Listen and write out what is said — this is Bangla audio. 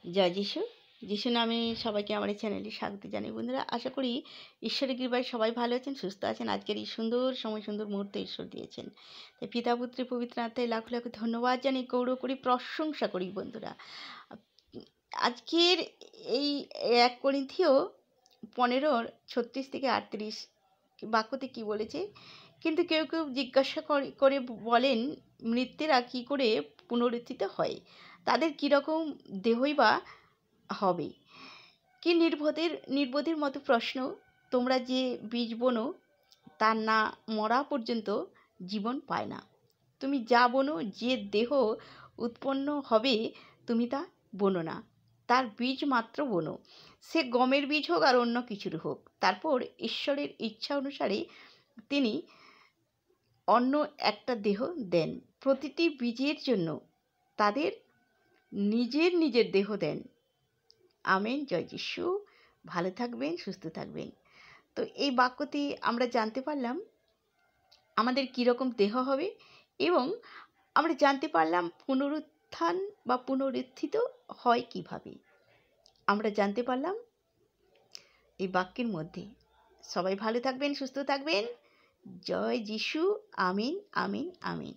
জয় যিশু। যিশু নামে সবাইকে আমার এই চ্যানেলে স্বাগত জানাই। বন্ধুরা, আশা করি ঈশ্বরের কৃপায় সবাই ভালো আছেন, সুস্থ আছেন। আজকের এই সুন্দর সময়, সুন্দর মুহূর্তে ঈশ্বর দিয়েছেন। তাই পিতা, পুত্র, পবিত্র আত্মায় লাখ লাখ ধন্যবাদ জানি, গৌরব করি, প্রশংসা করি। বন্ধুরা, আজকের এই 1 করিন্থীয় 15:36-38 বাক্যতে কি বলেছে? কিন্তু কেউ কেউ জিজ্ঞাসা করে বলেন, মৃতেরা কি করে পুনরুত্থিত হয়? তাদের কীরকম দেহই বা হবে? কি নির্বোধের মতো প্রশ্ন! তোমরা যে বীজ বোনো তা না মরা পর্যন্ত জীবন পায় না। তুমি যা বোনো, যে দেহ উৎপন্ন হবে, তুমি তা বোনো না, তার বীজ মাত্র বোনো, সে গমের বীজ হোক আর অন্য কিছুর হোক। তারপর ঈশ্বরের ইচ্ছা অনুসারে তিনি অন্য একটা দেহ দেন, প্রতিটি বীজের জন্য তাদের নিজের নিজের দেহ দেন। আমেন। জয় যিশু। ভালো থাকবেন, সুস্থ থাকবেন। তো এই বাক্যটি আমরা জানতে পারলাম আমাদের কীরকম দেহ হবে, এবং আমরা জানতে পারলাম পুনরুত্থান বা পুনরুত্থিত হয় কিভাবে। আমরা জানতে পারলাম এই বাক্যের মধ্যে। সবাই ভালো থাকবেন, সুস্থ থাকবেন। জয় যিশু। আমিন, আমিন, আমিন।